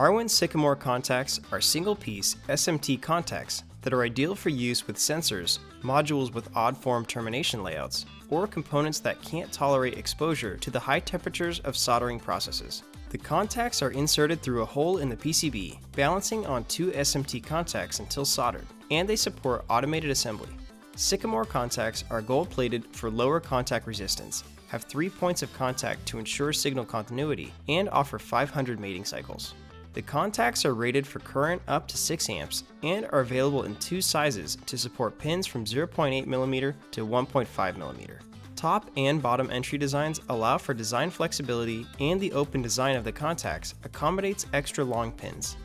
Harwin Sycamore contacts are single-piece SMT contacts that are ideal for use with sensors, modules with odd-form termination layouts, or components that can't tolerate exposure to the high temperatures of soldering processes. The contacts are inserted through a hole in the PCB, balancing on two SMT contacts until soldered, and they support automated assembly. Sycamore contacts are gold-plated for lower contact resistance, have 3 points of contact to ensure signal continuity, and offer 500 mating cycles. The contacts are rated for current up to 6 amps and are available in two sizes to support pins from 0.8mm to 1.5mm. Top and bottom entry designs allow for design flexibility, and the open design of the contacts accommodates extra long pins.